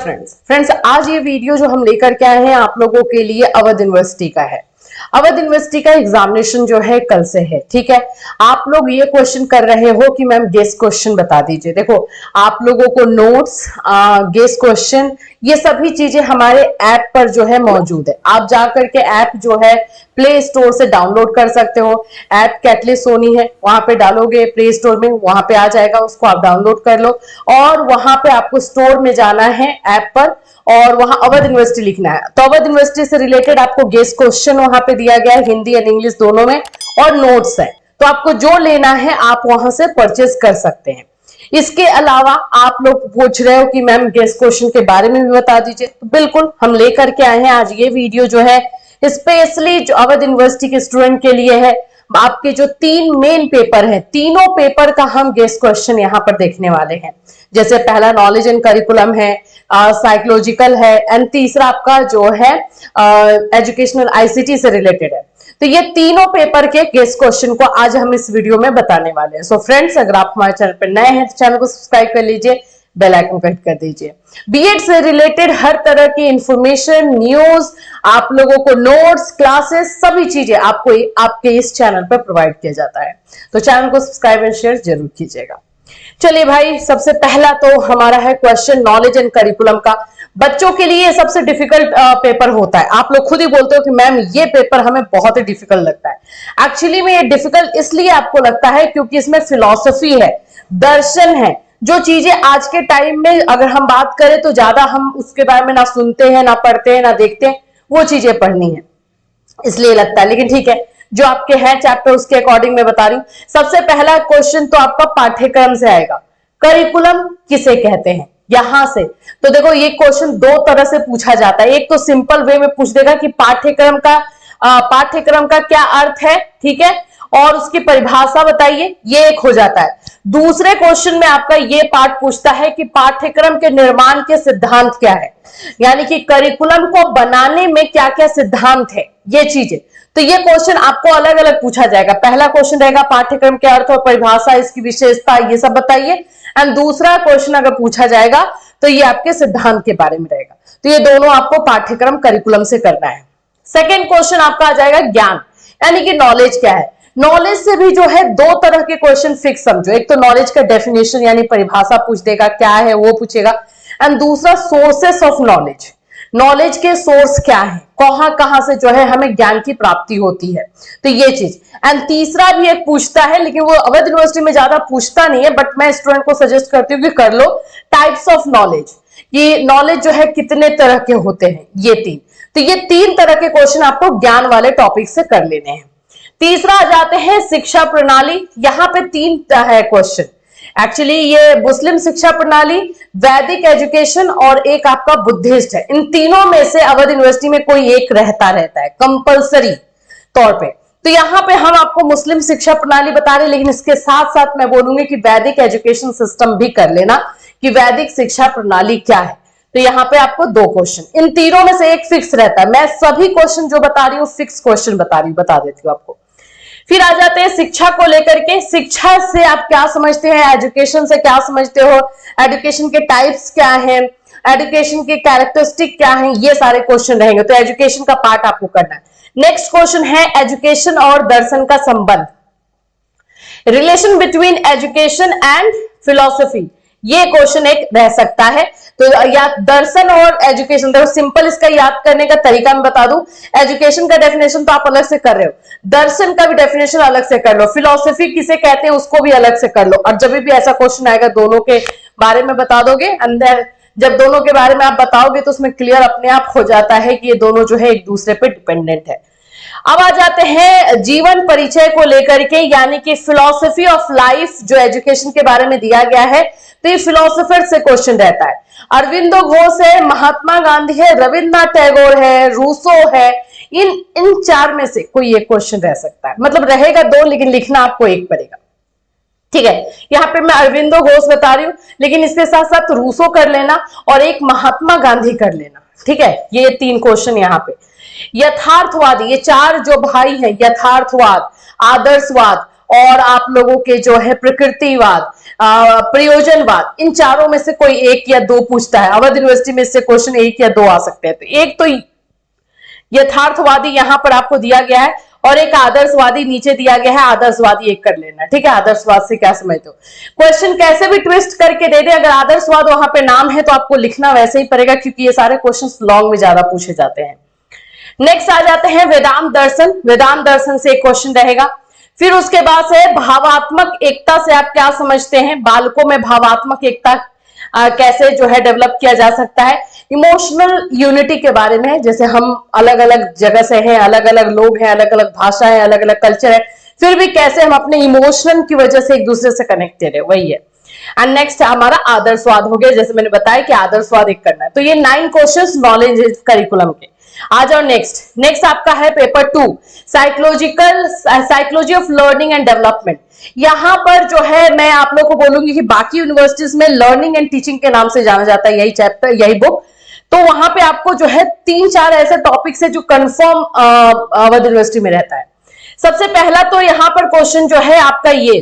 Friends आज ये video जो हम लेकर के आए हैं आप लोगों के लिए अवध यूनिवर्सिटी का है। अवध यूनिवर्सिटी का एग्जामिनेशन जो है कल से है, ठीक है। आप लोग ये क्वेश्चन कर रहे हो कि मैम गेस क्वेश्चन बता दीजिए। देखो आप लोगों को नोट्स, गेस क्वेश्चन, ये सभी चीजें हमारे ऐप पर जो है मौजूद है। आप जाकर के ऐप जो है प्ले स्टोर से डाउनलोड कर सकते हो। ऐप कैटलिस्ट सोनी है, वहां पे डालोगे प्ले स्टोर में, वहां पे आ जाएगा, उसको आप डाउनलोड कर लो और वहां पे आपको स्टोर में जाना है ऐप पर और वहां अवध यूनिवर्सिटी लिखना है। तो अवध यूनिवर्सिटी से रिलेटेड आपको गेस क्वेश्चन वहां पे दिया गया है, हिंदी एंड इंग्लिश दोनों में, और नोट्स है। तो आपको जो लेना है आप वहां से परचेज कर सकते हैं। इसके अलावा आप लोग पूछ रहे हो कि मैम गेस क्वेश्चन के बारे में भी बता दीजिए। तो बिल्कुल हम लेकर के आए हैं आज ये वीडियो जो है स्पेशली जो अवध यूनिवर्सिटी के स्टूडेंट के लिए है। आपके जो 3 मेन पेपर हैं, तीनों पेपर का हम गेस क्वेश्चन यहाँ पर देखने वाले हैं। जैसे पहला नॉलेज एंड करिकुलम है, साइकोलॉजिकल है, एंड तीसरा आपका जो है एजुकेशनल आईसीटी से रिलेटेड है। तो ये तीनों पेपर के गेस क्वेश्चन को आज हम इस वीडियो में बताने वाले हैं। सो फ्रेंड्स, अगर आप हमारे चैनल पर नए हैं तो चैनल को सब्सक्राइब कर लीजिए, बेल आइकन को हिट कर दीजिए। बीएड से रिलेटेड हर तरह की इंफॉर्मेशन, न्यूज, आप लोगों को नोट्स, क्लासेस, सभी चीजें आपको आपके इस चैनल पर प्रोवाइड किया जाता है। तो चैनल को सब्सक्राइब एंड शेयर जरूर कीजिएगा। चलिए भाई, सबसे पहला तो हमारा है क्वेश्चन नॉलेज एंड करिकुलम का। बच्चों के लिए सबसे डिफिकल्ट पेपर होता है। आप लोग खुद ही बोलते हो कि मैम ये पेपर हमें बहुत ही डिफिकल्ट लगता है। एक्चुअली में ये डिफिकल्ट इसलिए आपको लगता है क्योंकि इसमें फिलॉसफी है, दर्शन है, जो चीजें आज के टाइम में अगर हम बात करें तो ज्यादा हम उसके बारे में ना सुनते हैं, ना पढ़ते हैं, ना देखते हैं, वो चीजें पढ़नी है इसलिए लगता है। लेकिन ठीक है, जो आपके हैं चैप्टर उसके अकॉर्डिंग मैं बता रही हूं। सबसे पहला क्वेश्चन तो आपका पाठ्यक्रम से आएगा। करिकुलम किसे कहते हैं, यहां से। तो देखो ये क्वेश्चन 2 तरह से पूछा जाता है। एक तो सिंपल वे में पूछ देगा कि पाठ्यक्रम का क्या अर्थ है, ठीक है, और उसकी परिभाषा बताइए, ये एक हो जाता है। दूसरे क्वेश्चन में आपका ये पार्ट पूछता है कि पाठ्यक्रम के निर्माण के सिद्धांत क्या है, यानी कि करिकुलम को बनाने में क्या क्या सिद्धांत है, ये चीजें। तो ये क्वेश्चन आपको अलग अलग पूछा जाएगा। पहला क्वेश्चन रहेगा पाठ्यक्रम के अर्थ और परिभाषा, इसकी विशेषता, ये सब बताइए। एंड दूसरा क्वेश्चन अगर पूछा जाएगा तो ये आपके सिद्धांत के बारे में रहेगा। तो ये दोनों आपको पाठ्यक्रम करिकुलम से करना है। सेकेंड क्वेश्चन आपका आ जाएगा ज्ञान, यानी कि नॉलेज क्या है। नॉलेज से भी जो है 2 तरह के क्वेश्चन फिक्स समझो। एक तो नॉलेज का डेफिनेशन यानी परिभाषा पूछ देगा, क्या है वो पूछेगा। एंड दूसरा सोर्सेस ऑफ नॉलेज, नॉलेज के सोर्स क्या है, कहां से जो है हमें ज्ञान की प्राप्ति होती है, तो ये चीज। एंड तीसरा भी एक पूछता है, लेकिन वो अवध यूनिवर्सिटी में ज्यादा पूछता नहीं है, बट मैं स्टूडेंट को सजेस्ट करती हूँ कि कर लो, टाइप्स ऑफ नॉलेज। ये नॉलेज जो है कितने तरह के होते हैं, ये 3। तो ये 3 तरह के क्वेश्चन आपको ज्ञान वाले टॉपिक से कर लेने हैं। तीसरा आ जाते हैं शिक्षा प्रणाली। यहाँ पे 3 है क्वेश्चन। एक्चुअली ये मुस्लिम शिक्षा प्रणाली, वैदिक एजुकेशन और एक आपका बुद्धिस्ट है। इन तीनों में से अवध यूनिवर्सिटी में कोई एक रहता है कंपलसरी तौर पे। तो यहाँ पे हम आपको मुस्लिम शिक्षा प्रणाली बता रहे हैं, लेकिन इसके साथ साथ मैं बोलूंगी कि वैदिक एजुकेशन सिस्टम भी कर लेना कि वैदिक शिक्षा प्रणाली क्या है। तो यहाँ पे आपको 2 क्वेश्चन, इन तीनों में से एक फिक्स रहता है। मैं सभी क्वेश्चन जो बता रही हूँ फिक्स क्वेश्चन बता देती हूँ आपको। फिर आ जाते हैं शिक्षा को लेकर के। शिक्षा से आप क्या समझते हैं, एजुकेशन से क्या समझते हो, एजुकेशन के टाइप्स क्या हैं, एजुकेशन के कैरेक्टरिस्टिक क्या हैं, ये सारे क्वेश्चन रहेंगे। तो एजुकेशन का पार्ट आपको करना है। नेक्स्ट क्वेश्चन है एजुकेशन और दर्शन का संबंध, relation between education and philosophy, ये क्वेश्चन एक रह सकता है। तो या दर्शन और एजुकेशन, देखो सिंपल इसका याद करने का तरीका मैं बता दूं। एजुकेशन का डेफिनेशन तो आप अलग से कर रहे हो, दर्शन का भी डेफिनेशन अलग से कर लो, फिलॉसफी किसे कहते हैं उसको भी अलग से कर लो। और जब भी ऐसा क्वेश्चन आएगा दोनों के बारे में बता दोगे, अंदर जब दोनों के बारे में आप बताओगे तो उसमें क्लियर अपने आप हो जाता है कि ये दोनों जो है एक दूसरे पे डिपेंडेंट है। अब आ जाते हैं जीवन परिचय को लेकर के, यानी कि फिलॉसफी ऑफ लाइफ जो एजुकेशन के बारे में दिया गया है। तो ये फिलोसोफर से क्वेश्चन रहता है। अरविंदो घोष है, महात्मा गांधी है, रविन्द्रनाथ टैगोर है, रूसो है, इन 4 में से कोई एक क्वेश्चन रह सकता है। मतलब रहेगा 2, लेकिन लिखना आपको एक पड़ेगा, ठीक है। यहाँ पे मैं अरविंदो घोष बता रही हूँ, लेकिन इसके साथ साथ रूसो कर लेना और एक महात्मा गांधी कर लेना, ठीक है। ये 3 क्वेश्चन यहाँ पे। यथार्थवादी, ये 4 जो भाई हैं, यथार्थवाद, आदर्शवाद और आप लोगों के जो है प्रकृतिवाद, प्रयोजनवाद, इन चारों में से कोई एक या दो पूछता है। अवध यूनिवर्सिटी में इससे क्वेश्चन एक या दो आ सकते हैं। तो एक तो यथार्थवादी यहां पर आपको दिया गया है और एक आदर्शवादी नीचे दिया गया है, आदर्शवादी एक कर लेना, ठीक है। आदर्शवाद से क्या समझते हो? क्वेश्चन कैसे भी ट्विस्ट करके दे दे, अगर आदर्शवाद वहां पे नाम है तो आपको लिखना वैसे ही पड़ेगा, क्योंकि ये सारे क्वेश्चंस लॉन्ग में ज्यादा पूछे जाते हैं। नेक्स्ट आ जाते हैं वेदांत दर्शन। वेदांत दर्शन से एक क्वेश्चन रहेगा। फिर उसके बाद से भावात्मक एकता से आप क्या समझते हैं? बालकों में भावात्मक एकता कैसे जो है डेवलप किया जा सकता है? इमोशनल यूनिटी के बारे में, जैसे हम अलग अलग जगह से हैं, अलग अलग लोग हैं, अलग अलग भाषा है, अलग अलग कल्चर है, फिर भी कैसे हम अपने इमोशन की वजह से एक दूसरे से कनेक्टेड है, वही है। एंड नेक्स्ट हमारा आदर्शवाद हो गया, जैसे मैंने बताया कि आदर्शवाद एक करना है। तो ये 9 क्वेश्चंस नॉलेज करिकुलम के। आ जाओ नेक्स्ट आपका है paper 2 psychology of learning and development. यहां पर जो है मैं आप लोगों को बोलूंगी कि बाकी यूनिवर्सिटीज में लर्निंग एंड टीचिंग के नाम से जाना जाता है यही चैप्टर, यही बुक। तो वहां पे आपको जो है 3-4 ऐसे टॉपिक्स है जो कंफर्म अवध यूनिवर्सिटी में रहता है। सबसे पहला तो यहां पर क्वेश्चन जो है आपका ये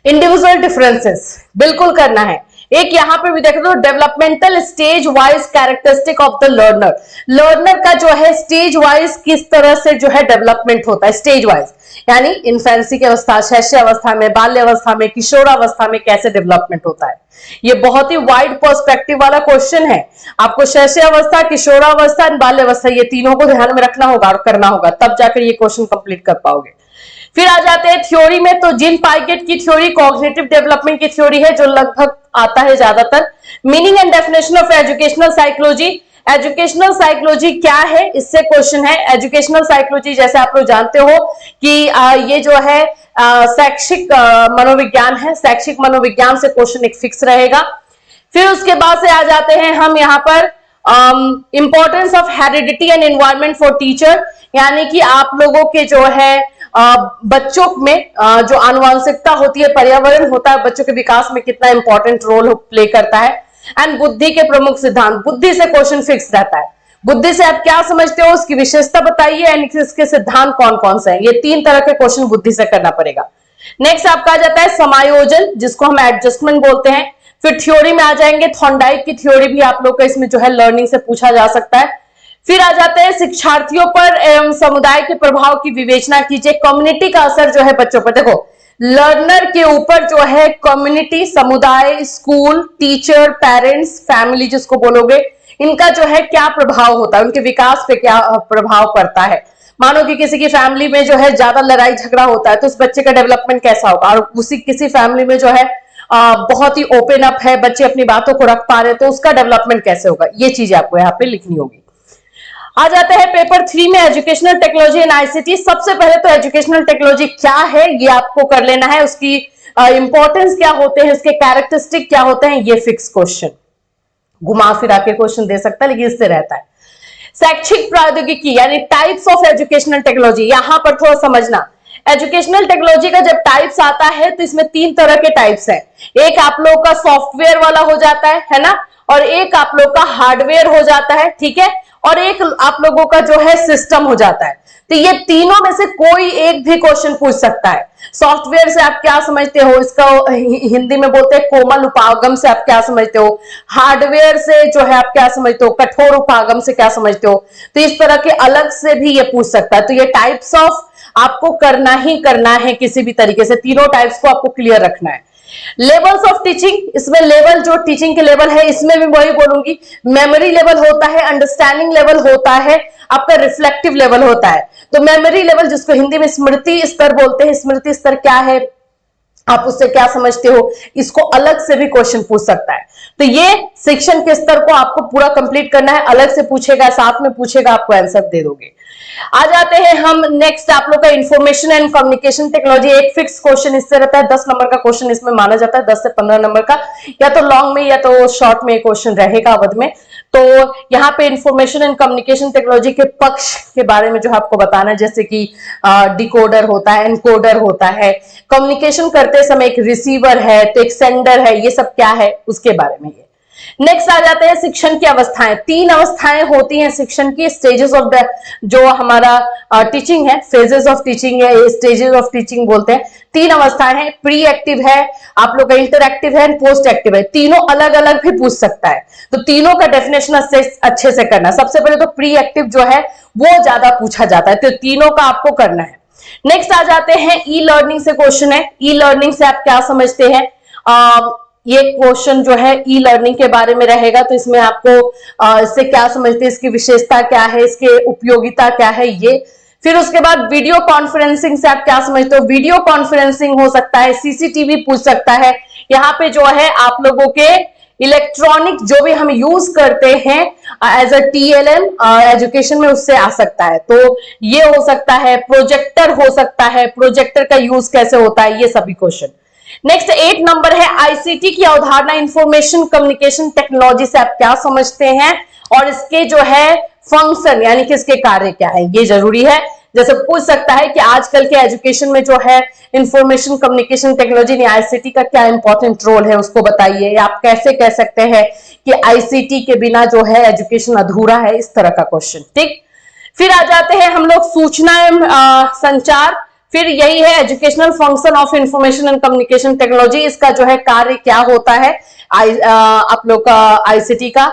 इंडिविजुअल डिफरेंसेस बिल्कुल करना है। एक यहां पे भी देख लो, developmental stage wise characteristic of the learner. Learner का जो है स्टेज वाइज किस तरह से जो है डेवलपमेंट होता है, स्टेज वाइज, यानी इन्फेंसी की अवस्था, शैशव अवस्था में, बाल्य अवस्था में, किशोरावस्था में कैसे डेवलपमेंट होता है। ये बहुत ही वाइड पर्सपेक्टिव वाला क्वेश्चन है। आपको शैशव अवस्था, किशोरावस्था, बाल्य अवस्था, ये तीनों को ध्यान में रखना होगा और करना होगा, तब जाकर ये क्वेश्चन कंप्लीट कर पाओगे। फिर आ जाते हैं थ्योरी में। तो जिन पाइगेट की थ्योरी कॉग्निटिव डेवलपमेंट की थ्योरी है, जो लगभग आता है ज्यादातर। Meaning and definition of educational psychology. Educational psychology क्या है, इससे क्वेश्चन है। एजुकेशनल साइकोलॉजी जैसे आप लोग जानते हो कि ये जो है शैक्षिक मनोविज्ञान है। शैक्षिक मनोविज्ञान से क्वेश्चन एक फिक्स रहेगा। फिर उसके बाद से आ जाते हैं हम यहाँ पर importance of heredity and environment for teacher, यानी कि आप लोगों के जो है बच्चों में जो आनुवंशिकता होती है, पर्यावरण होता है, बच्चों के विकास में कितना इंपॉर्टेंट रोल प्ले करता है। एंड बुद्धि के प्रमुख सिद्धांत, बुद्धि से क्वेश्चन फिक्स रहता है। बुद्धि से आप क्या समझते हो, उसकी विशेषता बताइए एंड इसके सिद्धांत कौन कौन से हैं। ये 3 तरह के क्वेश्चन बुद्धि से करना पड़ेगा। नेक्स्ट आपका आ जाता है समायोजन, जिसको हम एडजस्टमेंट बोलते हैं। फिर थ्योरी में आ जाएंगे, थॉर्नडाइक की थ्योरी भी आप लोग का इसमें जो है लर्निंग से पूछा जा सकता है। फिर आ जाते हैं शिक्षार्थियों पर एवं समुदाय के प्रभाव की विवेचना कीजिए। कम्युनिटी का असर जो है बच्चों पर, देखो लर्नर के ऊपर जो है कम्युनिटी, समुदाय, स्कूल, टीचर, पेरेंट्स, फैमिली जिसको बोलोगे, इनका जो है क्या प्रभाव होता है, उनके विकास पे क्या प्रभाव पड़ता है। मानो कि किसी की फैमिली में जो है ज्यादा लड़ाई झगड़ा होता है तो उस बच्चे का डेवलपमेंट कैसा होगा, और उसी किसी फैमिली में जो है बहुत ही ओपन अप है, बच्चे अपनी बातों को रख पा रहे हैं, तो उसका डेवलपमेंट कैसे होगा। ये चीजें आपको यहाँ पे लिखनी होगी। आ जाता है पेपर 3 में एजुकेशनल टेक्नोलॉजी एंड आईसीटी। सबसे पहले तो एजुकेशनल टेक्नोलॉजी क्या है ये आपको कर लेना है, उसकी इंपॉर्टेंस क्या होते हैं, उसके कैरेक्टरिस्टिक क्या होते हैं, ये फिक्स क्वेश्चन, घुमा फिरा के क्वेश्चन दे सकता है लेकिन इससे रहता है। शैक्षिक प्रौद्योगिकी यानी टाइप्स ऑफ एजुकेशनल टेक्नोलॉजी, यहां पर थोड़ा समझना। एजुकेशनल टेक्नोलॉजी का जब टाइप्स आता है तो इसमें 3 तरह के टाइप्स हैं। एक आप लोग का सॉफ्टवेयर वाला हो जाता है ना, और एक आप लोग का हार्डवेयर हो जाता है, ठीक है, और एक आप लोगों का जो है सिस्टम हो जाता है। तो ये तीनों में से कोई एक भी क्वेश्चन पूछ सकता है। सॉफ्टवेयर से आप क्या समझते हो, इसका हिंदी में बोलते हैं कोमल उपागम से आप क्या समझते हो, हार्डवेयर से जो है आप क्या समझते हो, कठोर उपागम से क्या समझते हो। तो इस तरह के अलग से भी ये पूछ सकता है। तो ये टाइप्स ऑफ आपको करना ही करना है किसी भी तरीके से, तीनों टाइप्स को आपको क्लियर रखना है। लेवल्स ऑफ टीचिंग, इसमें लेवल जो टीचिंग के लेवल है इसमें भी वही बोलूंगी। मेमोरी लेवल होता है, अंडरस्टैंडिंग लेवल होता है, आपका रिफ्लेक्टिव लेवल होता है। तो मेमोरी लेवल जिसको हिंदी में स्मृति स्तर बोलते हैं, स्मृति स्तर क्या है, आप उससे क्या समझते हो, इसको अलग से भी क्वेश्चन पूछ सकता है। तो ये शिक्षण के स्तर को आपको पूरा कंप्लीट करना है, अलग से पूछेगा, साथ में पूछेगा, आपको आंसर दे दोगे। आ जाते हैं हम नेक्स्ट आप लोग का इंफॉर्मेशन एंड कम्युनिकेशन टेक्नोलॉजी। एक फिक्स क्वेश्चन इससे रहता है, 10 नंबर का क्वेश्चन इसमें माना जाता है, 10 से 15 नंबर का, या तो लॉन्ग में या तो शॉर्ट में क्वेश्चन रहेगा अवध में। तो यहाँ पे इंफॉर्मेशन एंड कम्युनिकेशन टेक्नोलॉजी के पक्ष के बारे में जो आपको बताना है, जैसे कि डिकोडर होता है, एनकोडर होता है, कम्युनिकेशन करते समय एक रिसीवर है तो एक सेंडर है, ये सब क्या है उसके बारे में। नेक्स्ट आ जाते हैं शिक्षण की अवस्थाएं। 3 अवस्थाएं होती हैं शिक्षण की, स्टेजेस ऑफ द जो हमारा टीचिंग है, फेजेस ऑफ टीचिंग है, स्टेजेस ऑफ टीचिंग बोलते हैं। 3 अवस्थाएं हैं, प्री एक्टिव है, आप लोग का इंटरएक्टिव है, पोस्ट एक्टिव है। तीनों अलग अलग भी पूछ सकता है, तो तीनों का डेफिनेशन अच्छे से करना। सबसे पहले तो प्री एक्टिव जो है वो ज्यादा पूछा जाता है, तो तीनों का आपको करना है। नेक्स्ट आ जाते हैं ई लर्निंग से क्वेश्चन है। ई लर्निंग से आप क्या समझते हैं? ये क्वेश्चन जो है ई लर्निंग के बारे में रहेगा, तो इसमें आपको इससे क्या समझते हैं, इसकी विशेषता क्या है, इसके उपयोगिता क्या है ये। फिर उसके बाद वीडियो कॉन्फ्रेंसिंग से आप क्या समझते हो? वीडियो कॉन्फ्रेंसिंग हो सकता है, सीसीटीवी पूछ सकता है। यहाँ पे जो है आप लोगों के इलेक्ट्रॉनिक जो भी हम यूज करते हैं एज अ टीएलएम एजुकेशन में, उससे आ सकता है। तो ये हो सकता है, प्रोजेक्टर हो सकता है, प्रोजेक्टर का यूज कैसे होता है, ये सभी क्वेश्चन। नेक्स्ट 8 नंबर है आईसीटी की अवधारणा, इंफॉर्मेशन कम्युनिकेशन टेक्नोलॉजी से आप क्या समझते हैं और इसके जो है फंक्शन यानी कि इसके कार्य क्या है, ये जरूरी है। जैसे पूछ सकता है कि आजकल के एजुकेशन में जो है इंफॉर्मेशन कम्युनिकेशन टेक्नोलॉजी ने आईसीटी का क्या इंपॉर्टेंट रोल है, उसको बताइए। आप कैसे कह सकते हैं कि आईसीटी के बिना जो है एजुकेशन अधूरा है, इस तरह का क्वेश्चन। ठीक, फिर आ जाते हैं हम लोग सूचना एवं संचार। फिर यही है educational function of information and communication technology, इसका जो है कार्य क्या होता है आप लोग का आईसीटी का।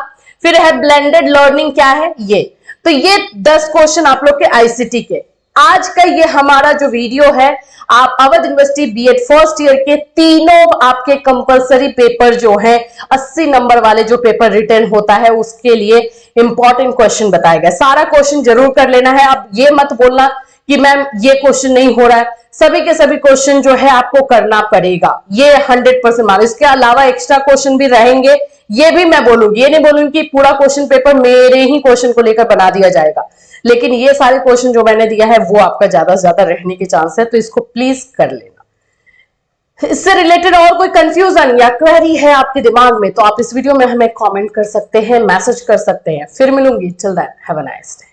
फिर है ब्लेंडेड लर्निंग क्या है ये। तो ये 10 क्वेश्चन आप लोग के आईसीटी के। आज का ये हमारा जो वीडियो है, आप Awadh university B Ed first year के तीनों आपके कंपलसरी पेपर जो है 80 नंबर वाले जो पेपर रिटर्न होता है उसके लिए इंपॉर्टेंट क्वेश्चन बताया गया। सारा क्वेश्चन जरूर कर लेना है। अब ये मत बोलना कि मैम ये क्वेश्चन नहीं हो रहा है, सभी के सभी क्वेश्चन जो है आपको करना पड़ेगा, ये 100% मान। इसके अलावा एक्स्ट्रा क्वेश्चन भी रहेंगे, ये भी मैं बोलूंगी। ये नहीं बोलूंगी कि पूरा क्वेश्चन पेपर मेरे ही क्वेश्चन को लेकर बना दिया जाएगा, लेकिन ये सारे क्वेश्चन जो मैंने दिया है वो आपका ज्यादा से ज्यादा रहने के चांस है, तो इसको प्लीज कर लेना। इससे रिलेटेड और कोई कंफ्यूजन या क्वेरी है आपके दिमाग में तो आप इस वीडियो में हमें कमेंट कर सकते हैं, मैसेज कर सकते हैं। फिर मिलूंगी, till then have a nice day.